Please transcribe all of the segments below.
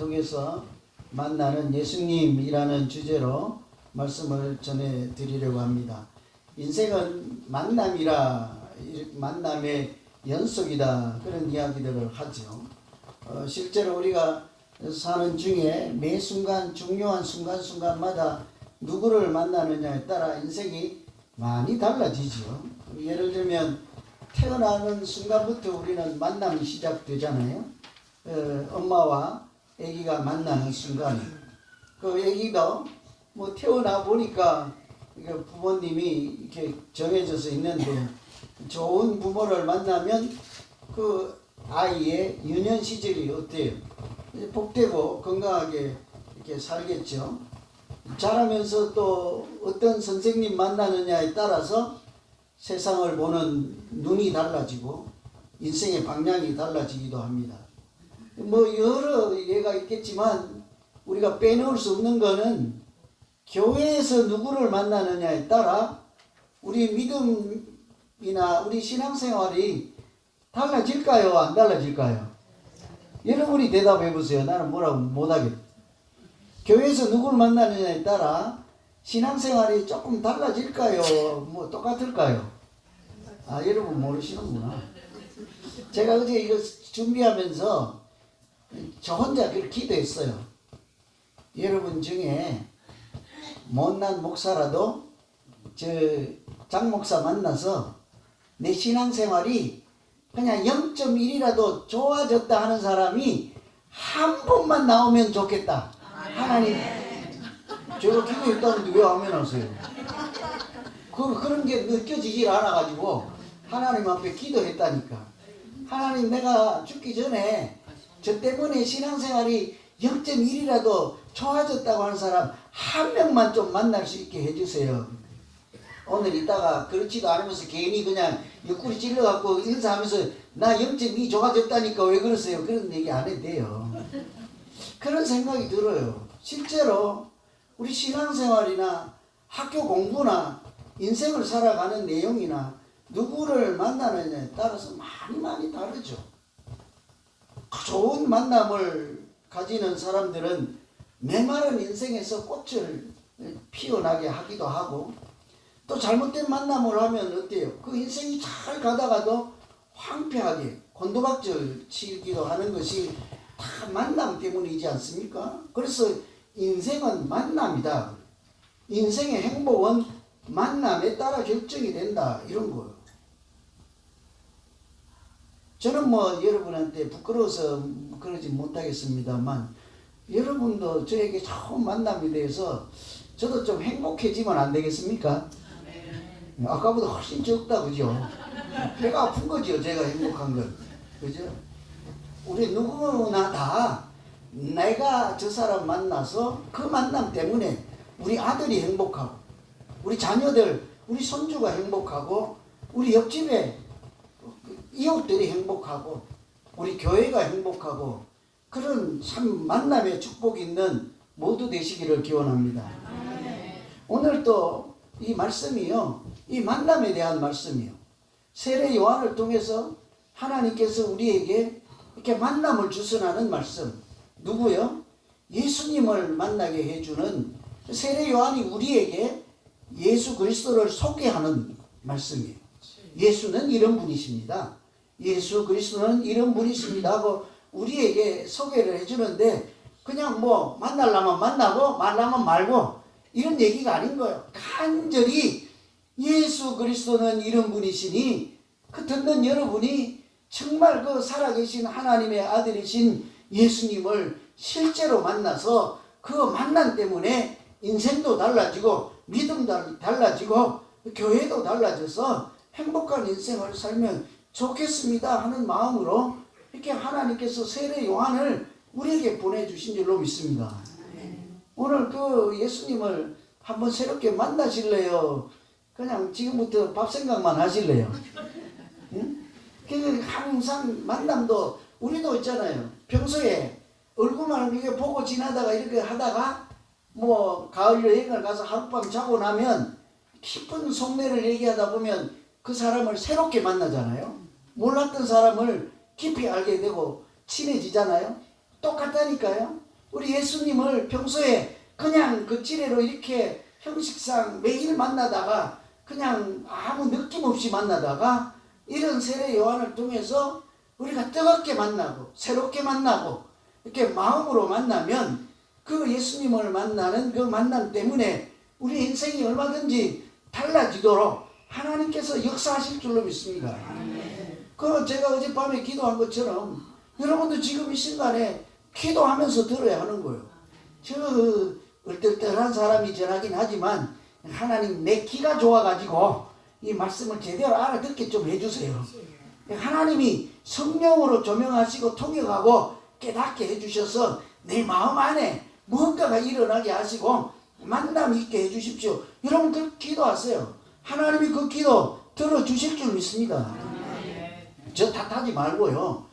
통해서 만나는 예수님이라는 주제로 말씀을 전해드리려고 합니다. 인생은 만남의 연속이다, 그런 이야기들을 하죠. 실제로 우리가 사는 중에 매 순간, 중요한 순간순간마다 누구를 만나느냐에 따라 인생이 많이 달라지죠. 예를 들면 태어나는 순간부터 우리는 만남이 시작되잖아요. 엄마와 아기가 만나는 순간, 그 아기도 뭐 태어나 보니까 부모님이 이렇게 정해져서 있는데, 좋은 부모를 만나면 그 아이의 유년 시절이 어때요? 복되고 건강하게 이렇게 살겠죠. 자라면서 또 어떤 선생님 만나느냐에 따라서 세상을 보는 눈이 달라지고 인생의 방향이 달라지기도 합니다. 뭐 여러 예가 있겠지만 우리가 빼놓을 수 없는 거는 교회에서 누구를 만나느냐에 따라 우리 믿음이나 우리 신앙생활이 달라질까요? 안 달라질까요? 여러분이 대답해 보세요. 나는 뭐라고 못하겠다. 교회에서 누구를 만나느냐에 따라 신앙생활이 조금 달라질까요? 뭐 똑같을까요? 아, 여러분 모르시는구나. 제가 어제 이거 준비하면서 저 혼자 그렇게 기도했어요. 여러분 중에 못난 목사라도 저 장 목사 만나서 내 신앙생활이 그냥 0.1이라도 좋아졌다 하는 사람이 한 번만 나오면 좋겠다. 하나님, 제가 기도했다는데 왜 아멘 하세요? 그런 게 느껴지질 않아가지고 하나님 앞에 기도했다니까. 하나님, 내가 죽기 전에 저 때문에 신앙생활이 0.1이라도 좋아졌다고 하는 사람 한 명만 좀 만날 수 있게 해주세요. 오늘 이따가 그렇지도 않으면서 괜히 그냥 옆구리 찔러갖고 인사하면서 나 0.2 좋아졌다니까 왜 그러세요? 그런 얘기 안 해도 돼요. 그런 생각이 들어요. 실제로 우리 신앙생활이나 학교 공부나 인생을 살아가는 내용이나 누구를 만나느냐에 따라서 많이 다르죠. 좋은 만남을 가지는 사람들은 메마른 인생에서 꽃을 피어나게 하기도 하고, 또 잘못된 만남을 하면 어때요? 그 인생이 잘 가다가도 황폐하게 곤두박질 치기도 하는 것이 다 만남 때문이지 않습니까? 그래서 인생은 만남이다. 인생의 행복은 만남에 따라 결정이 된다. 이런 거예요. 저는 뭐 여러분한테 부끄러워서 그러지 못하겠습니다만, 여러분도 저에게 처음 만남에 대해서 저도 좀 행복해지면 안 되겠습니까? 아까보다 훨씬 적다, 그죠? 배가 아픈 거죠, 제가 행복한 건. 그죠? 우리 누구나 다 내가 저 사람 만나서 그 만남 때문에 우리 아들이 행복하고, 우리 자녀들, 우리 손주가 행복하고, 우리 옆집에 이웃들이 행복하고, 우리 교회가 행복하고, 그런 참 만남의 축복이 있는 모두 되시기를 기원합니다. 오늘 또 이 말씀이요, 이 만남에 대한 말씀이요. 세례 요한을 통해서 하나님께서 우리에게 이렇게 만남을 주선하는 말씀. 누구요? 예수님을 만나게 해주는 세례 요한이 우리에게 예수 그리스도를 소개하는 말씀이에요. 예수는 이런 분이십니다. 예수 그리스도는 이런 분이십니다 하고 우리에게 소개를 해주는데, 그냥 뭐 만나려면 만나고 말라면 말고 이런 얘기가 아닌 거예요. 간절히 예수 그리스도는 이런 분이시니 그 듣는 여러분이 정말 그 살아계신 하나님의 아들이신 예수님을 실제로 만나서 그 만남 때문에 인생도 달라지고 믿음도 달라지고 교회도 달라져서 행복한 인생을 살면 좋겠습니다 하는 마음으로 이렇게 하나님께서 세례 요한을 우리에게 보내주신 줄로 믿습니다. 오늘 그 예수님을 한번 새롭게 만나실래요? 그냥 지금부터 밥 생각만 하실래요? 응? 항상 만남도 우리도 있잖아요. 평소에 얼굴만 이렇게 보고 지나다가 이렇게 하다가 뭐 가을 여행을 가서 하룻밤 자고 나면 깊은 속내를 얘기하다 보면 그 사람을 새롭게 만나잖아요. 몰랐던 사람을 깊이 알게 되고 친해지잖아요. 똑같다니까요. 우리 예수님을 평소에 그냥 그 지례로 이렇게 형식상 매일 만나다가 그냥 아무 느낌 없이 만나다가 이런 세례 요한을 통해서 우리가 뜨겁게 만나고 새롭게 만나고 이렇게 마음으로 만나면 그 예수님을 만나는 그 만남 때문에 우리 인생이 얼마든지 달라지도록 하나님께서 역사하실 줄로 믿습니다. 그 제가 어젯밤에 기도한 것처럼 여러분도 지금 이 순간에 기도하면서 들어야 하는 거예요. 저 얼떨떨한 사람이 전하긴 하지만 하나님 내 귀가 좋아가지고 이 말씀을 제대로 알아듣게 좀 해주세요. 하나님이 성령으로 조명하시고 통역하고 깨닫게 해주셔서 내 마음 안에 무언가가 일어나게 하시고 만남 있게 해주십시오. 여러분 그렇게 기도하세요. 하나님이 그 기도 들어주실 줄 믿습니다. 저 탓하지 말고요.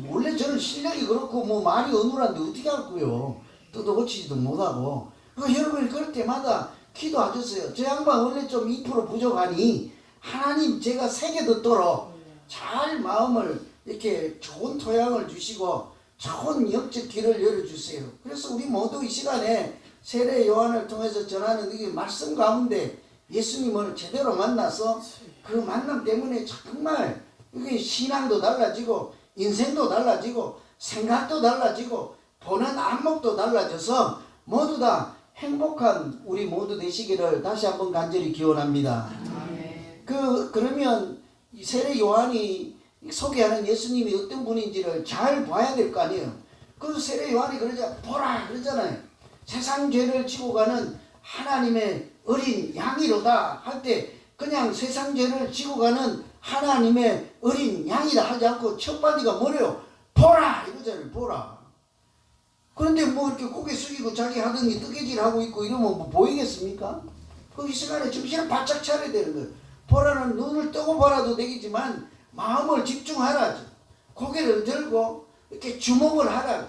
원래 저는 실력이 그렇고 뭐 말이 어눌한데 어떻게 할고요. 뜯어 고치지도 못하고. 여러분이 그럴 때마다 기도하셨어요. 저 양반 원래 좀 2% 부족하니 하나님 제가 세게 듣도록 잘 마음을 이렇게 좋은 토양을 주시고 좋은 영적 길을 열어주세요. 그래서 우리 모두 이 시간에 세례 요한을 통해서 전하는 이 말씀 가운데 예수님을 제대로 만나서 그 만남 때문에 정말 이게 신앙도 달라지고 인생도 달라지고 생각도 달라지고 보는 안목도 달라져서 모두 다 행복한 우리 모두 되시기를 다시 한번 간절히 기원합니다. 그러면 세례 요한이 소개하는 예수님이 어떤 분인지를 잘 봐야 될 거 아니에요. 그 세례 요한이 보라 그러잖아요. 세상 죄를 지고 가는 하나님의 어린 양이로다 할 때 그냥 세상 죄를 지고 가는 하나님의 어린 양이다 하지 않고 첫 마디가 뭐래요? 보라 이거잖아요. 보라. 그런데 뭐 이렇게 고개 숙이고 자기 하더니 뜨개질하고 있고 이러면 뭐 보이겠습니까? 그 시간에 정신을 바짝 차려야 되는 거예요. 보라는 눈을 뜨고 보라도 되겠지만 마음을 집중하라. 고개를 들고 이렇게 주목을 하라.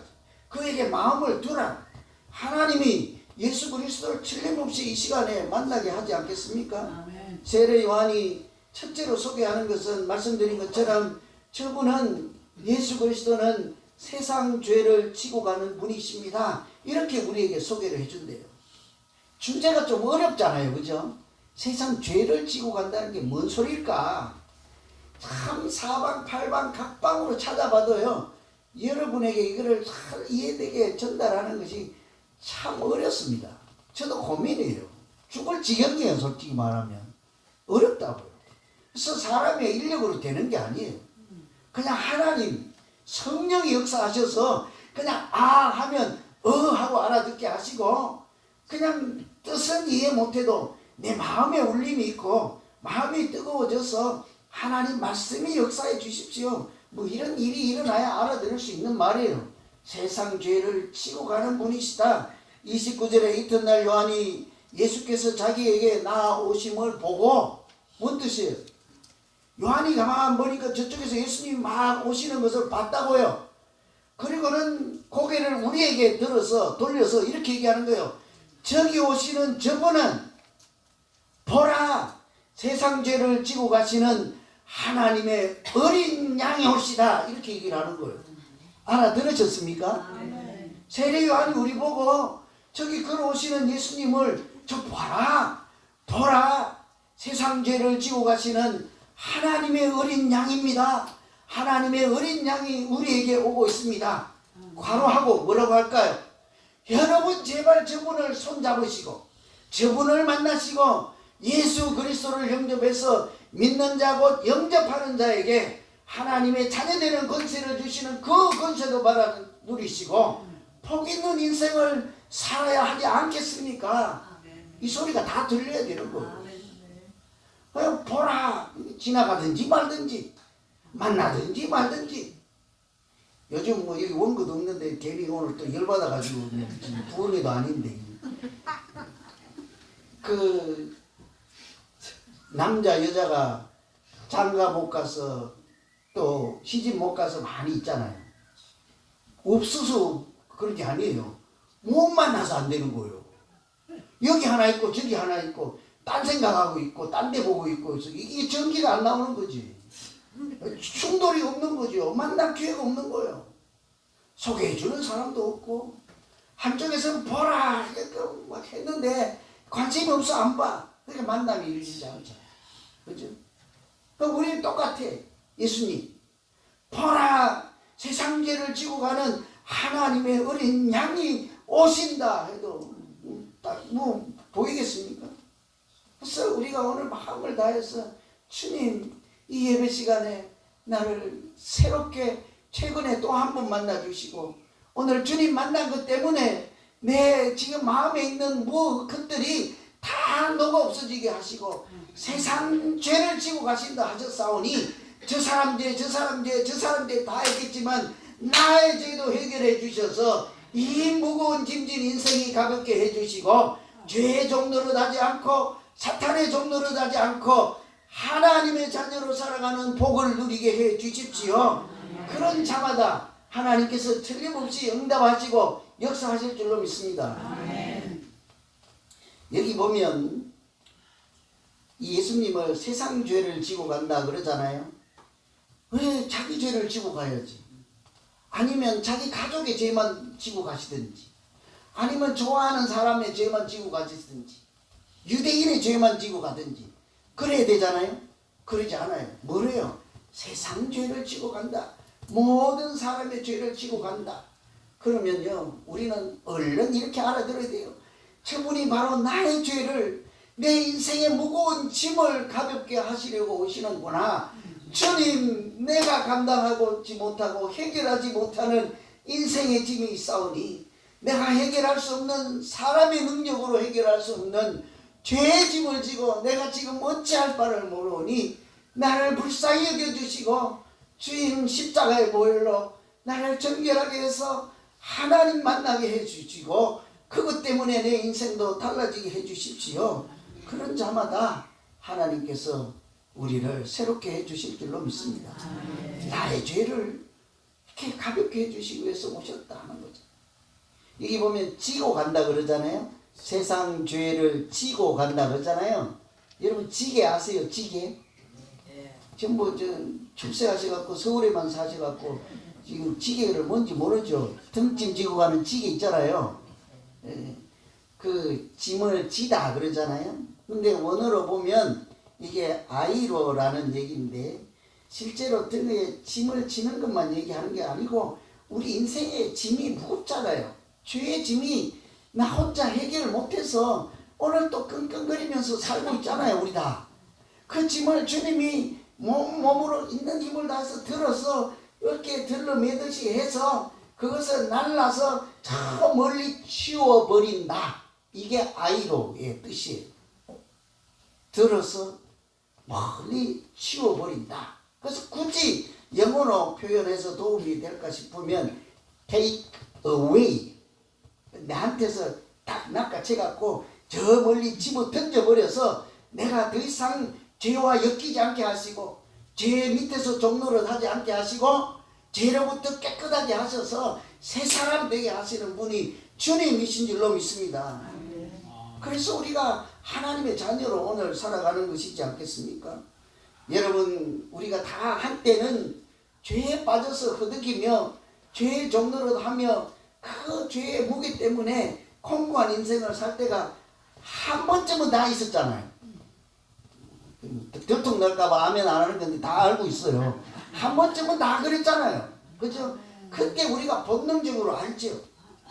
그에게 마음을 두라. 하나님이 예수 그리스도를 틀림없이 이 시간에 만나게 하지 않겠습니까? 아멘. 세례 요한이 첫째로 소개하는 것은 말씀드린 것처럼 저분은 예수 그리스도는 세상 죄를 지고 가는 분이십니다. 이렇게 우리에게 소개를 해준대요. 주제가 좀 어렵잖아요. 그죠? 세상 죄를 지고 간다는 게 뭔 소리일까? 참 사방팔방 각방으로 찾아봐도요. 여러분에게 이거를 잘 이해되게 전달하는 것이 참 어렵습니다. 저도 고민이에요. 죽을 지경이에요. 솔직히 말하면. 어렵다고요. 그래서 사람의 인력으로 되는 게 아니에요. 그냥 하나님 성령이 역사하셔서 그냥 아 하면 하고 알아듣게 하시고 그냥 뜻은 이해 못해도 내 마음에 울림이 있고 마음이 뜨거워져서 하나님 말씀이 역사해 주십시오. 뭐 이런 일이 일어나야 알아들을 수 있는 말이에요. 세상 죄를 치고 가는 분이시다. 29절에 이튿날 요한이 예수께서 자기에게 나오심을 보고 뭔 뜻이에요? 요한이 가만 보니까 저쪽에서 예수님이 막 오시는 것을 봤다고요. 그리고는 고개를 우리에게 들어서 돌려서 이렇게 얘기하는 거예요. 저기 오시는 저분은 보라 세상 죄를 지고 가시는 하나님의 어린 양이 올시다. 이렇게 얘기를 하는 거예요. 알아들으셨습니까? 세례 요한이 우리 보고 저기 걸어오시는 예수님을 저 봐라 보라 세상 죄를 지고 가시는 하나님의 어린 양입니다. 하나님의 어린 양이 우리에게 오고 있습니다. 괄호하고 뭐라고 할까요? 여러분 제발 저분을 손잡으시고 저분을 만나시고 예수 그리스도를 영접해서 믿는 자 곧 영접하는 자에게 하나님의 자녀되는 권세를 주시는 그 권세도 받아 누리시고 복 있는 인생을 살아야 하지 않겠습니까? 이 소리가 다 들려야 되는 거예요. 보라 지나가든지 말든지 만나든지 말든지 요즘 뭐 여기 원고도 없는데 괜히 오늘 또 열받아가지고 부흥회도 아닌데 그 남자 여자가 장가 못 가서 또 시집 못 가서 많이 있잖아요. 없어서 그런 게 아니에요. 못 만나서 안 되는 거예요. 여기 하나 있고 저기 하나 있고 딴 생각하고 있고 딴 데 보고 있고 이게 전기가 안 나오는 거지. 충돌이 없는 거죠. 만날 기회가 없는 거예요. 소개해주는 사람도 없고 한쪽에서는 보라 막 했는데 관심이 없어 안 봐. 그러니까 만남이 이루어지지 않죠. 그죠? 그럼 우리는 똑같아. 예수님 보라 세상 죄를 지고 가는 하나님의 어린 양이 오신다 해도 딱 뭐 보이겠습니까? 그래서 우리가 오늘 마음을 다해서 주님 이 예배 시간에 나를 새롭게 최근에 또 한 번 만나주시고 오늘 주님 만난 것 때문에 내 지금 마음에 있는 뭐 것들이 다 녹아 없어지게 하시고 세상 죄를 지고 가신다 하셨사오니 저 사람 죄 저 사람 죄 저 사람 죄 다 했겠지만 나의 죄도 해결해 주셔서 이 무거운 짐진 인생이 가볍게 해주시고 죄의 종노릇 하지 않고 사탄의 종노릇 하지 않고 하나님의 자녀로 살아가는 복을 누리게 해 주십시오. 그런 자마다 하나님께서 틀림없이 응답하시고 역사하실 줄로 믿습니다. 아멘. 여기 보면 이 예수님을 세상 죄를 지고 간다 그러잖아요. 왜 자기 죄를 지고 가야지? 아니면 자기 가족의 죄만 지고 가시든지 아니면 좋아하는 사람의 죄만 지고 가시든지 유대인의 죄만 지고 가든지 그래야 되잖아요. 그러지 않아요. 뭐래요? 세상 죄를 지고 간다. 모든 사람의 죄를 지고 간다. 그러면요 우리는 얼른 이렇게 알아들어야 돼요. 저분이 바로 나의 죄를 내 인생의 무거운 짐을 가볍게 하시려고 오시는구나. 주님 내가 감당하지 못하고 해결하지 못하는 인생의 짐이 있사오니 내가 해결할 수 없는 사람의 능력으로 해결할 수 없는 죄의 짐을 지고 내가 지금 어찌할 바를 모르니 나를 불쌍히 여겨주시고 주님 십자가의 보혈로 나를 정결하게 해서 하나님 만나게 해주시고 그것 때문에 내 인생도 달라지게 해주십시오. 그런 자마다 하나님께서 우리를 새롭게 해주실 줄로 믿습니다. 나의 죄를 이렇게 가볍게 해주시기 위해서 오셨다 하는 거죠. 여기 보면 지고 간다 그러잖아요. 세상 죄를 지고 간다 그러잖아요. 여러분 지게 아세요? 지게? 전부 출세하셔갖고 서울에만 사셔갖고 지금 지게를 뭔지 모르죠. 등짐 지고 가는 지게 있잖아요. 그 짐을 지다 그러잖아요. 근데 원어로 보면 이게 아이로라는 얘기인데 실제로 등에 짐을 지는 것만 얘기하는 게 아니고 우리 인생의 짐이 무겁잖아요. 죄의 짐이 나 혼자 해결 못해서 오늘 또 끙끙거리면서 살고 있잖아요. 우리 다. 그 짐을 주님이 몸으로 있는 힘을 다해서 들어서 이렇게 들러매듯이 해서 그것을 날라서 저 멀리 치워버린다. 이게 아이로의 뜻이에요. 들어서 멀리 치워버린다. 그래서 굳이 영어로 표현해서 도움이 될까 싶으면 take away 나한테서 딱 낚아채갖고 저 멀리 집어 던져버려서 내가 더 이상 죄와 엮이지 않게 하시고 죄 밑에서 종노릇 하지 않게 하시고 죄로부터 깨끗하게 하셔서 새 사람 되게 하시는 분이 주님이신 줄로 믿습니다. 그래서 우리가 하나님의 자녀로 오늘 살아가는 것이지 않겠습니까? 여러분 우리가 다 한때는 죄에 빠져서 흐득이며 죄의 종노릇 하며 그 죄의 무게 때문에 공고한 인생을 살 때가 한 번쯤은 다 있었잖아요. 들통 날까봐 아멘 안 하는 건데 다 알고 있어요. 한 번쯤은 다 그랬잖아요. 그죠? 그때 우리가 본능적으로 알죠.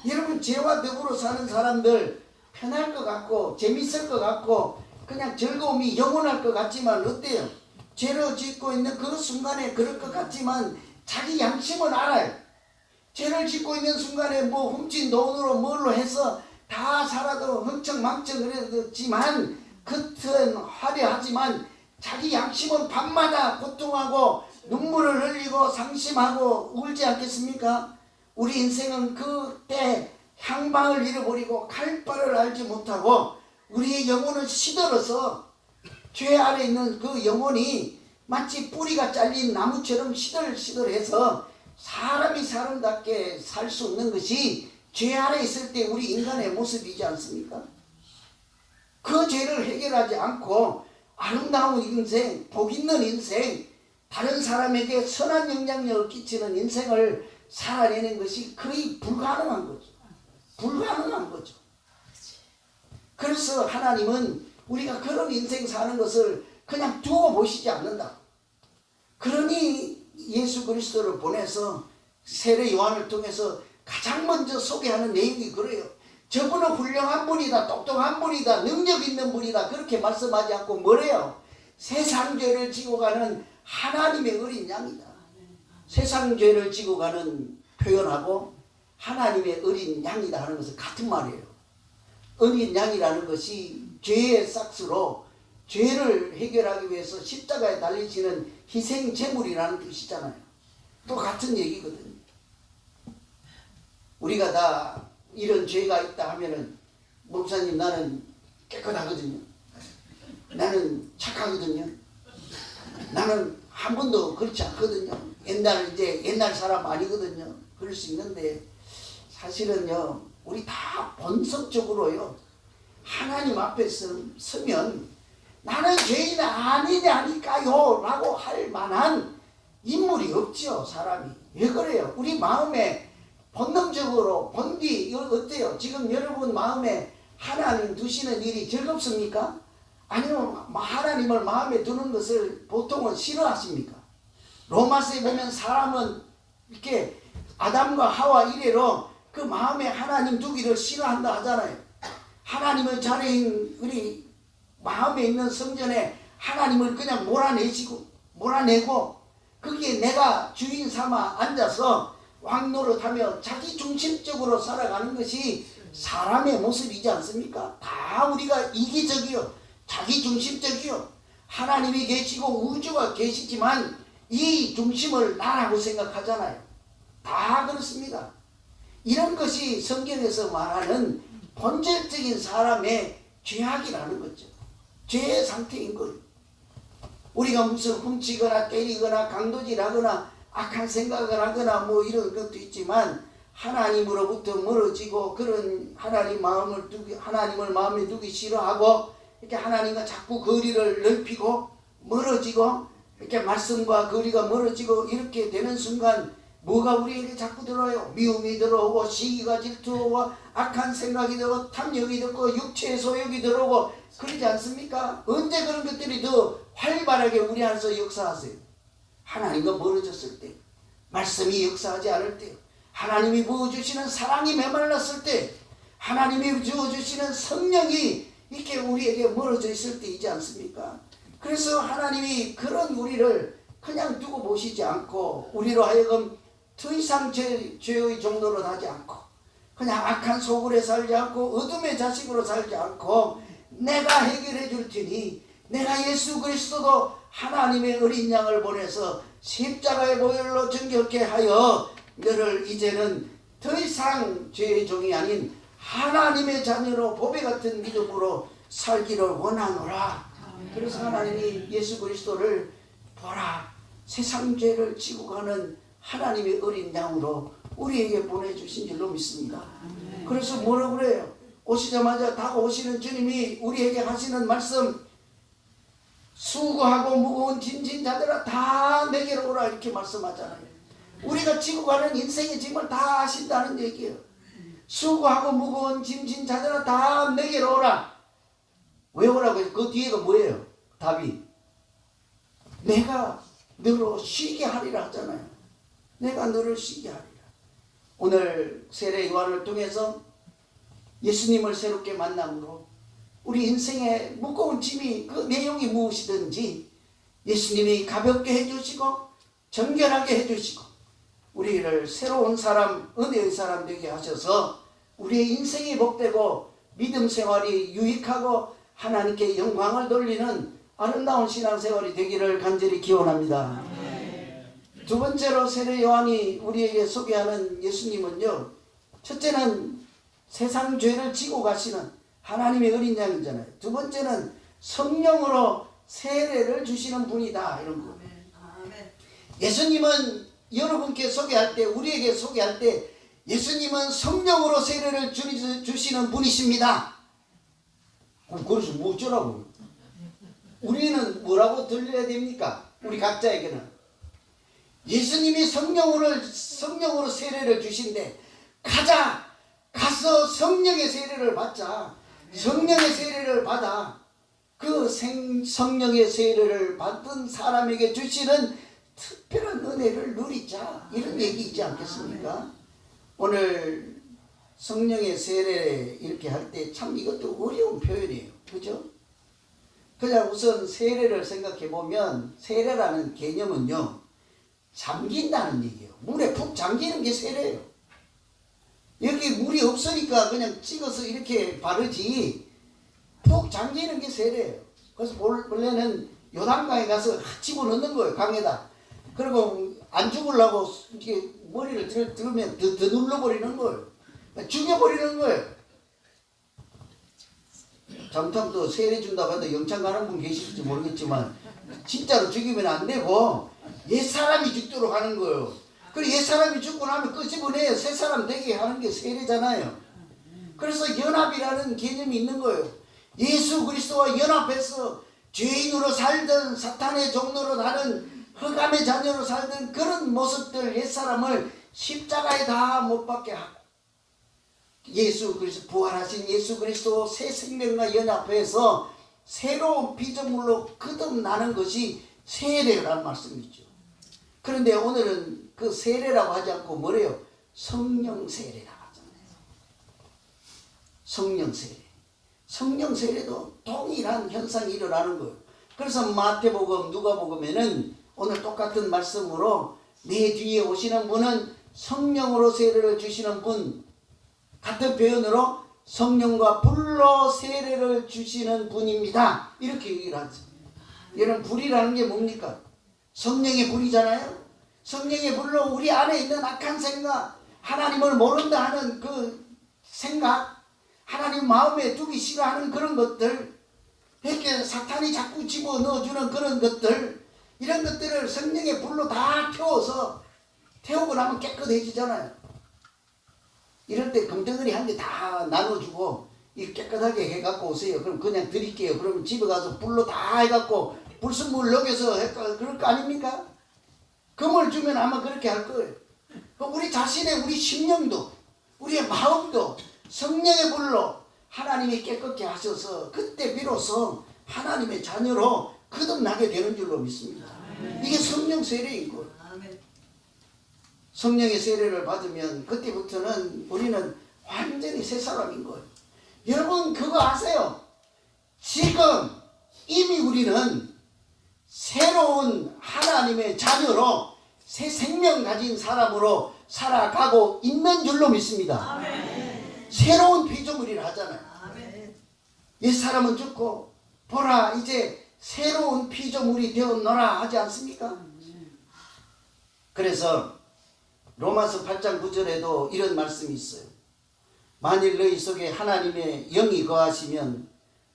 여러분 죄와 더불어 사는 사람들 편할 것 같고 재밌을 것 같고 그냥 즐거움이 영원할 것 같지만 어때요? 죄를 짓고 있는 그 순간에 그럴 것 같지만 자기 양심은 알아요. 죄를 짓고 있는 순간에 뭐 훔친 돈으로 뭘로 해서 다 살아도 흥청망청 그랬지만 겉은 화려하지만 자기 양심은 밤마다 고통하고 눈물을 흘리고 상심하고 울지 않겠습니까? 우리 인생은 그때 향방을 잃어버리고 갈 바를 알지 못하고 우리의 영혼은 시들어서 죄 아래 있는 그 영혼이 마치 뿌리가 잘린 나무처럼 시들시들해서 사람이 사람답게 살 수 없는 것이 죄 아래 있을 때 우리 인간의 모습이지 않습니까? 그 죄를 해결하지 않고 아름다운 인생, 복 있는 인생, 다른 사람에게 선한 영향력을 끼치는 인생을 살아내는 것이 거의 불가능한 거죠. 불량한 거죠. 그래서 하나님은 우리가 그런 인생 사는 것을 그냥 두고 보시지 않는다. 그러니 예수 그리스도를 보내서 세례 요한을 통해서 가장 먼저 소개하는 내용이 그래요. 저분은 훌륭한 분이다, 똑똑한 분이다, 능력 있는 분이다, 그렇게 말씀하지 않고 뭐래요? 세상 죄를 지고 가는 하나님의 어린 양이다. 세상 죄를 지고 가는 표현하고 하나님의 어린 양이다 하는 것은 같은 말이에요. 어린 양이라는 것이 죄의 싹스로 죄를 해결하기 위해서 십자가에 달리시는 희생 제물이라는 뜻이잖아요. 또 같은 얘기거든요. 우리가 다 이런 죄가 있다 하면은, 목사님 나는 깨끗하거든요, 나는 착하거든요, 나는 한 번도 그렇지 않거든요, 옛날 사람 아니거든요, 그럴 수 있는데, 사실은요 우리 다 본성적으로요 하나님 앞에 서면 나는 죄인 아니냐니까요 라고 할 만한 인물이 없죠. 사람이. 왜 그래요? 우리 마음에 본능적으로 본디 어때요? 지금 여러분 마음에 하나님 두시는 일이 즐겁습니까? 아니면 하나님을 마음에 두는 것을 보통은 싫어하십니까? 로마서에 보면 사람은 이렇게 아담과 하와 이래로 그 마음에 하나님 두기를 싫어한다 하잖아요. 하나님의 자녀인 우리 마음에 있는 성전에 하나님을 그냥 몰아내고 거기에 내가 주인 삼아 앉아서 왕노릇하며 자기 중심적으로 살아가는 것이 사람의 모습이지 않습니까? 다 우리가 이기적이요, 자기 중심적이요, 하나님이 계시고 우주가 계시지만 이 중심을 나라고 생각하잖아요. 다 그렇습니다. 이런 것이 성경에서 말하는 본질적인 사람의 죄악이라는 거죠. 죄의 상태인 거예요. 우리가 무슨 훔치거나 때리거나 강도질하거나 악한 생각을 하거나 뭐 이런 것도 있지만 하나님으로부터 멀어지고 그런 하나님을 마음에 두기 싫어하고 이렇게 하나님과 자꾸 거리를 넓히고 멀어지고 이렇게 말씀과 거리가 멀어지고 이렇게 되는 순간 뭐가 우리에게 자꾸 들어요? 미움이 들어오고 시기가 질투오고 악한 생각이 들어오고 탐욕이 들어오고 육체의 소욕이 들어오고 그러지 않습니까? 언제 그런 것들이 더 활발하게 우리 안에서 역사하세요? 하나님과 멀어졌을 때, 말씀이 역사하지 않을 때, 하나님이 부어주시는 사랑이 메말랐을 때, 하나님이 주어주시는 성령이 이렇게 우리에게 멀어져 있을 때이지 않습니까? 그래서 하나님이 그런 우리를 그냥 두고 보시지 않고 우리로 하여금 더 이상 죄의 정도로 하지 않고 그냥 악한 소굴에 살지 않고 어둠의 자식으로 살지 않고 내가 해결해 줄 테니 내가 예수 그리스도도 하나님의 어린 양을 보내서 십자가의 보혈로 정결케 하여 너를 이제는 더 이상 죄의 종이 아닌 하나님의 자녀로 보배 같은 믿음으로 살기를 원하노라. 그래서 하나님이 예수 그리스도를 보라, 세상 죄를 지고 가는 하나님의 어린 양으로 우리에게 보내주신 줄로 믿습니다. 그래서 뭐라고 그래요? 오시자마자 다가오시는 주님이 우리에게 하시는 말씀, 수고하고 무거운 짐진 자들아 다 내게로 오라 이렇게 말씀하잖아요. 우리가 지고 가는 인생의 짐을 다 아신다는 얘기예요. 수고하고 무거운 짐진 자들아 다 내게로 오라. 왜 오라고 해요? 그 뒤에가 뭐예요? 답이 내가 너로 쉬게 하리라 하잖아요. 내가 너를 쉬게 하리라. 오늘 세례 요한을 통해서 예수님을 새롭게 만남으로 우리 인생의 무거운 짐이 그 내용이 무엇이든지 예수님이 가볍게 해주시고 정결하게 해주시고 우리를 새로운 사람, 은혜의 사람 되게 하셔서 우리의 인생이 복되고 믿음 생활이 유익하고 하나님께 영광을 돌리는 아름다운 신앙생활이 되기를 간절히 기원합니다. 두 번째로 세례 요한이 우리에게 소개하는 예수님은요, 첫째는 세상 죄를 지고 가시는 하나님의 어린 양이잖아요. 두 번째는 성령으로 세례를 주시는 분이다, 이런 거. 예수님은 여러분께 소개할 때, 우리에게 소개할 때 예수님은 성령으로 세례를 주시는 분이십니다. 그래서 뭐 어쩌라고? 우리는 뭐라고 들려야 됩니까? 우리 각자에게는 예수님이 성령으로 세례를 주신대. 가자, 가서 성령의 세례를 받자. 성령의 세례를 받아 그 성령의 세례를 받은 사람에게 주시는 특별한 은혜를 누리자. 이런 얘기이지 않겠습니까? 오늘 성령의 세례 이렇게 할 때 참 이것도 어려운 표현이에요. 그죠? 그냥 우선 세례를 생각해 보면 세례라는 개념은요, 잠긴다는 얘기예요. 물에 푹 잠기는 게 세례예요. 여기 물이 없으니까 그냥 찍어서 이렇게 바르지 푹 잠기는 게 세례예요. 그래서 원래는 요단강에 가서 집어넣는 거예요. 강에다. 그리고 안 죽으려고 이렇게 머리를 들으면 더 눌러버리는 거예요. 죽여버리는 거예요. 잠깐 또 세례 준다고 해도 영창 가는 분 계실지 모르겠지만 진짜로 죽이면 안 되고 옛사람이 죽도록 하는 거예요. 그리고 옛사람이 죽고 나면 끄집어내요. 새사람 되게 하는 게 세례잖아요. 그래서 연합이라는 개념이 있는 거예요. 예수 그리스도와 연합해서 죄인으로 살던 사탄의 종로로 다른 흑암의 자녀로 살던 그런 모습들 옛사람을 십자가에 다 못 박게 하고 예수 그리스도 부활하신 예수 그리스도 새 생명과 연합해서 새로운 피조물로 거듭나는 것이 세례라는 말씀이죠. 그런데 오늘은 그 세례라고 하지 않고 뭐래요? 성령 세례라고 하잖아요. 성령 세례. 성령 세례도 동일한 현상이 일어나는 거예요. 그래서 마태복음, 누가복음에는 오늘 똑같은 말씀으로 내 뒤에 오시는 분은 성령으로 세례를 주시는 분, 같은 표현으로 성령과 불로 세례를 주시는 분입니다. 이렇게 얘기를 하죠. 여러분, 불이라는 게 뭡니까? 성령의 불이잖아요. 성령의 불로 우리 안에 있는 악한 생각, 하나님을 모른다 하는 그 생각, 하나님 마음에 두기 싫어하는 그런 것들, 이렇게 사탄이 자꾸 집어넣어주는 그런 것들, 이런 것들을 성령의 불로 다 태워서 태우고 나면 깨끗해지잖아요. 이럴 때 금덩어리 한 개 다 나눠주고 이 깨끗하게 해갖고 오세요. 그럼 그냥 드릴게요. 그러면 집에 가서 불로 다 해갖고 불순물 녹여서 그럴 거 아닙니까? 금을 주면 아마 그렇게 할 거예요. 우리 자신의 우리 심령도 우리의 마음도 성령의 불로 하나님이 깨끗게 하셔서 그때 비로소 하나님의 자녀로 거듭나게 되는 줄로 믿습니다. 이게 성령 세례인 거예요. 성령의 세례를 받으면 그때부터는 우리는 완전히 새 사람인 거예요. 여러분 그거 아세요? 지금 이미 우리는 새로운 하나님의 자녀로 새 생명 가진 사람으로 살아가고 있는 줄로 믿습니다. 아멘. 새로운 피조물이라 하잖아요. 아멘. 옛사람은 죽고 보라 이제 새로운 피조물이 되었노라 하지 않습니까? 그래서 로마서 8장 9절에도 이런 말씀이 있어요. 만일 너희 속에 하나님의 영이 거하시면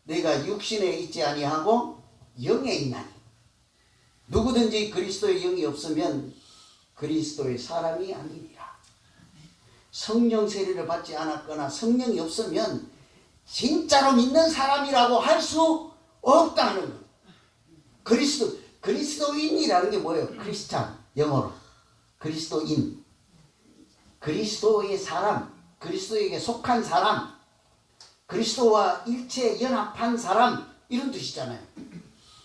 내가 육신에 있지 아니하고 영에 있나니 누구든지 그리스도의 영이 없으면 그리스도의 사람이 아니니라. 성령 세례를 받지 않았거나 성령이 없으면 진짜로 믿는 사람이라고 할 수 없다는 거예요. 그리스도인이라는 게 뭐예요? 크리스찬, 영어로 그리스도인, 그리스도의 사람, 그리스도에게 속한 사람, 그리스도와 일체 연합한 사람, 이런 뜻이잖아요.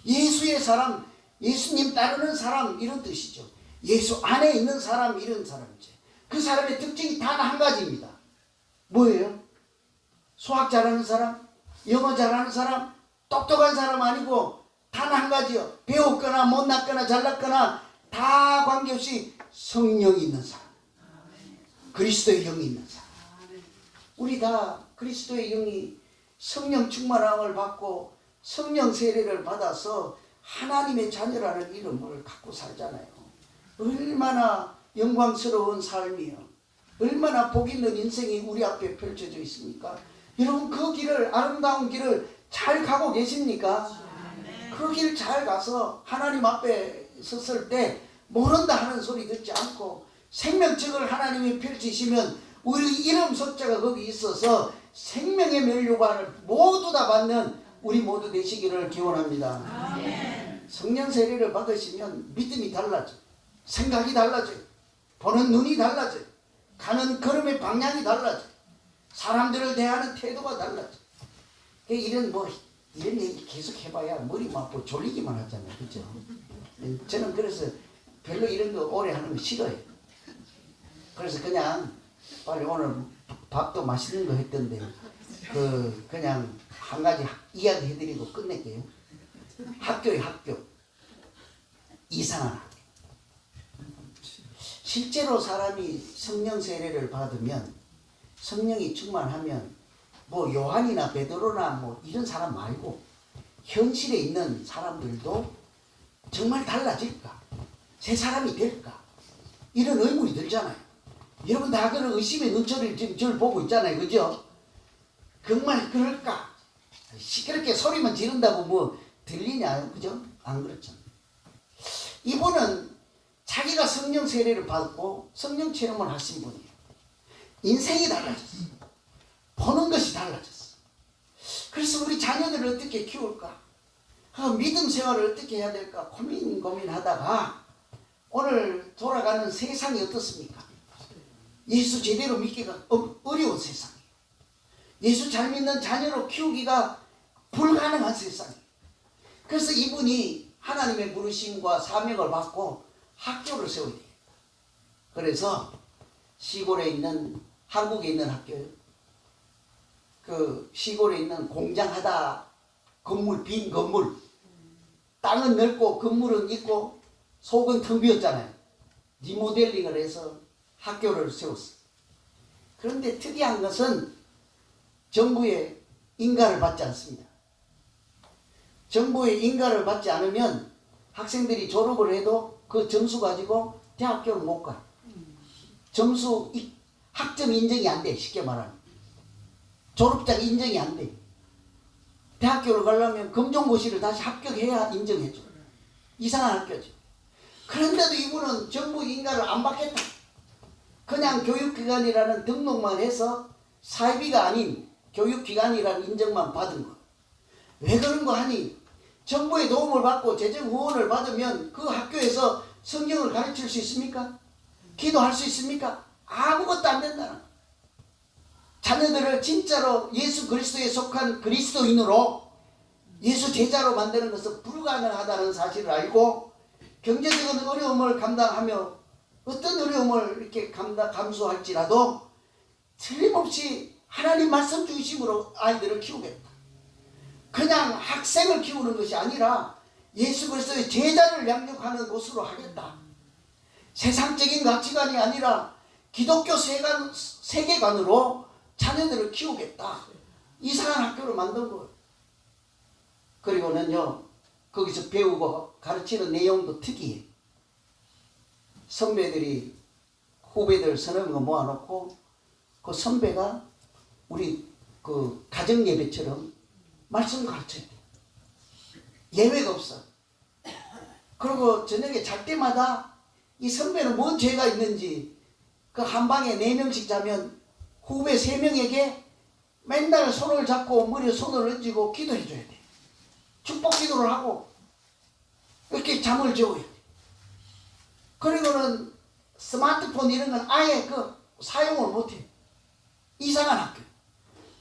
예수의 사람, 예수님 따르는 사람, 이런 뜻이죠. 예수 안에 있는 사람, 이런 사람이죠. 그 사람의 특징이 단 한 가지입니다. 뭐예요? 수학 잘하는 사람, 영어 잘하는 사람, 똑똑한 사람 아니고 단 한 가지요. 배웠거나 못났거나 잘났거나 다 관계없이 성령이 있는 사람, 그리스도의 영이 있는 사람. 우리 다 그리스도의 영이 성령 충만함을 받고 성령 세례를 받아서 하나님의 자녀라는 이름을 갖고 살잖아요. 얼마나 영광스러운 삶이요, 얼마나 복 있는 인생이 우리 앞에 펼쳐져 있습니까? 여러분 그 길을, 아름다운 길을 잘 가고 계십니까? 그 길 잘 가서 하나님 앞에 섰을 때 모른다 하는 소리 듣지 않고 생명책을 하나님이 펼치시면 우리 이름 숫자가 거기 있어서 생명의 면류관을 모두 다 받는 우리 모두 되시기를 기원합니다. 아멘. 성령 세례를 받으시면 믿음이 달라져, 생각이 달라져, 보는 눈이 달라져, 가는 걸음의 방향이 달라져. 사람들을 대하는 태도가 달라져. 이런 얘기 계속 해봐야 머리 아프고 졸리기만 하잖아요. 그죠? 저는 그래서 별로 이런 거 오래 하는 거 싫어요. 그래서 그냥 빨리 오늘 밥도 맛있는 거 했던데 그냥 한 가지 이야기 해드리고 끝낼게요. 학교예요. 학교. 이상한 학교. 실제로 사람이 성령 세례를 받으면, 성령이 충만하면 뭐 요한이나 베드로나 뭐 이런 사람 말고 현실에 있는 사람들도 정말 달라질까? 새 사람이 될까? 이런 의문이 들잖아요. 여러분 다 그런 의심의 눈초리를 지금 저를 보고 있잖아요. 그죠? 정말 그럴까? 시끄럽게 소리만 지른다고 뭐 들리냐? 그죠? 안 그렇죠. 이분은 자기가 성령 세례를 받고 성령 체험을 하신 분이에요. 인생이 달라졌어. 보는 것이 달라졌어. 그래서 우리 자녀들을 어떻게 키울까? 믿음 생활을 어떻게 해야 될까? 고민하다가 오늘 돌아가는 세상이 어떻습니까? 예수 제대로 믿기가 어려운 세상이에요. 예수 잘 믿는 자녀로 키우기가 불가능한 세상이에요. 그래서 이분이 하나님의 부르심과 사명을 받고 학교를 세워야 돼요. 그래서 시골에 있는, 한국에 있는 학교요. 그 시골에 있는 공장하다 건물, 빈 건물. 땅은 넓고 건물은 있고 속은 텅 비었잖아요. 리모델링을 해서 학교를 세웠어요. 그런데 특이한 것은 정부의 인가를 받지 않습니다. 정부의 인가를 받지 않으면 학생들이 졸업을 해도 그 점수 가지고 대학교를 못 가요. 점수, 학점 인정이 안 돼. 쉽게 말하면. 졸업장 인정이 안 돼. 대학교를 가려면 검정고시를 다시 합격해야 인정해줘. 이상한 학교죠. 그런데도 이분은 정부 인가를 안 받겠다. 그냥 교육기관이라는 등록만 해서 사이비가 아닌 교육기관이라는 인정만 받은 거. 왜 그런 거 하니? 정부의 도움을 받고 재정 후원을 받으면 그 학교에서 성경을 가르칠 수 있습니까? 기도할 수 있습니까? 아무것도 안 된다는 거예요. 자녀들을 진짜로 예수 그리스도에 속한 그리스도인으로 예수 제자로 만드는 것은 불가능하다는 사실을 알고 경제적인 어려움을 감당하며 어떤 어려움을 이렇게 감수할지라도 틀림없이 하나님 말씀 중심으로 아이들을 키우겠다. 그냥 학생을 키우는 것이 아니라 예수 그리스도의 제자를 양육하는 곳으로 하겠다. 세상적인 가치관이 아니라 기독교 세계관으로 자녀들을 키우겠다. 이상한 학교를 만든 거예요. 그리고는요, 거기서 배우고 가르치는 내용도 특이해. 선배들이 후배들 서너 명 모아놓고 그 선배가 우리 그 가정 예배처럼 말씀 가르쳐야 돼. 예외가 없어. 그리고 저녁에 잘 때마다 이 선배는 뭔 죄가 있는지 그 한 방에 4명씩 자면 후배 3명에게 맨날 손을 잡고 머리에 손을 얹고 기도해 줘야 돼. 축복 기도를 하고 이렇게 잠을 재워야 돼. 그리고는 스마트폰 이런 건 아예 사용을 못해. 이상한 학교.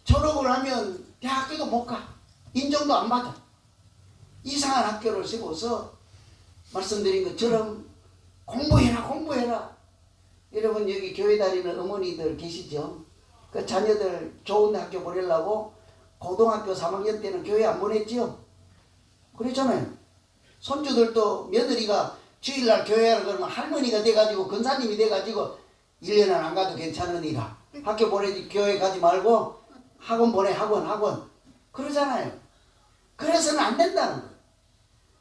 졸업을 하면 대학교도 못 가. 인정도 안 받아. 이상한 학교를 세워서 말씀드린 것처럼 공부해라. 여러분 여기 교회 다니는 어머니들 계시죠? 그 자녀들 좋은 학교 보내려고 고등학교 3학년 때는 교회 안 보냈죠? 그랬잖아요. 손주들도 며느리가 주일날 교회하라 그러면 할머니가 돼가지고 권사님이 돼가지고 1년은 안 가도 괜찮으니라. 학교 보내지 교회 가지 말고 학원 보내 학원. 그러잖아요. 그래서는 안 된다는 거예요.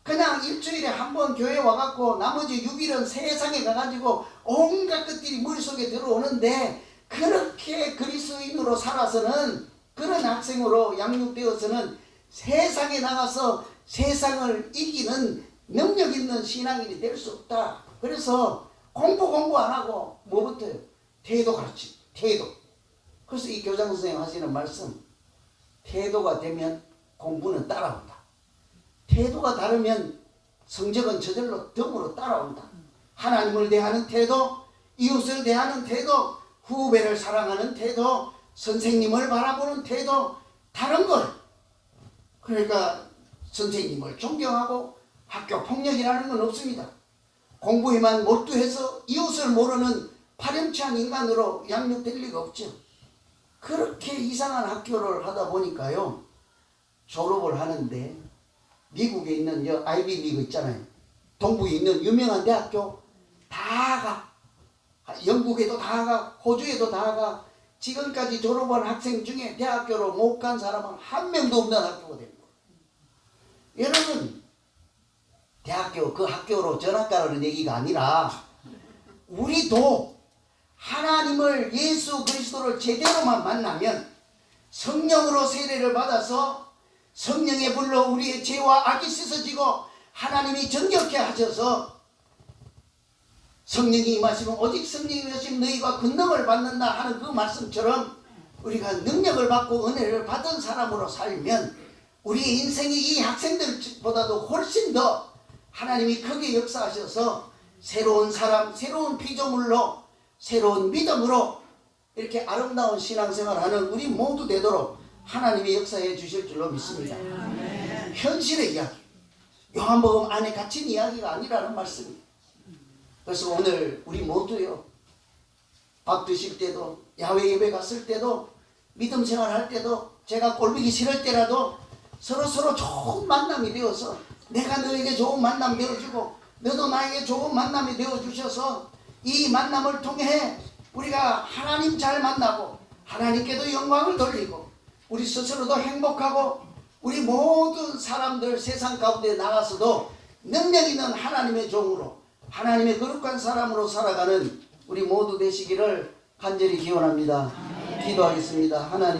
그냥 일주일에 한 번 교회 와갖고 나머지 6일은 세상에 가가지고 온갖 것들이 머릿속에 들어오는데 그렇게 그리스도인으로 살아서는 그런 학생으로 양육되어서는 세상에 나가서 세상을 이기는 능력 있는 신앙인이 될 수 없다. 그래서 공부 안 하고 뭐부터요? 태도 가르치. 태도. 그래서 이 교장 선생님 하시는 말씀, 태도가 되면 공부는 따라온다. 태도가 다르면 성적은 저절로 덤으로 따라온다. 하나님을 대하는 태도, 이웃을 대하는 태도, 후배를 사랑하는 태도, 선생님을 바라보는 태도 다른 걸. 그러니까 선생님을 존경하고 학교 폭력이라는 건 없습니다. 공부에만 몰두해서 이웃을 모르는 파렴치한 인간으로 양육될 리가 없죠. 그렇게 이상한 학교를 하다 보니까요, 졸업을 하는데 미국에 있는 아이비 리그 있잖아요. 동부에 있는 유명한 대학교 다 가. 영국에도 다 가, 호주에도 다 가. 지금까지 졸업한 학생 중에 대학교로 못 간 사람은 한 명도 없는 학교가 됩니다. 여러분, 대학교 그 학교로 전학 가라는 얘기가 아니라 우리도 하나님을, 예수 그리스도를 제대로만 만나면 성령으로 세례를 받아서 성령의 불로 우리의 죄와 악이 씻어지고 하나님이 정결케 하셔서 성령이 임하시면 오직 성령이 임하시면 너희가 권능을 받는다 하는 그 말씀처럼 우리가 능력을 받고 은혜를 받은 사람으로 살면 우리의 인생이 이 학생들보다도 훨씬 더 하나님이 크게 역사하셔서 새로운 사람, 새로운 피조물로, 새로운 믿음으로 이렇게 아름다운 신앙생활하는 우리 모두 되도록 하나님이 역사해 주실 줄로 믿습니다. 현실의 이야기, 요한복음 안에 갇힌 이야기가 아니라는 말씀입니다. 그래서 오늘 우리 모두요, 밥 드실 때도, 야외 예배 갔을 때도, 믿음 생활할 때도, 제가 꼴보기 싫을 때라도 서로 좋은 만남이 되어서 내가 너에게 좋은 만남 되어주고 너도 나에게 좋은 만남이 되어주셔서 이 만남을 통해 우리가 하나님 잘 만나고 하나님께도 영광을 돌리고 우리 스스로도 행복하고 우리 모든 사람들 세상 가운데 나가서도 능력 있는 하나님의 종으로 하나님의 거룩한 사람으로 살아가는 우리 모두 되시기를 간절히 기원합니다. 기도하겠습니다. 하나님.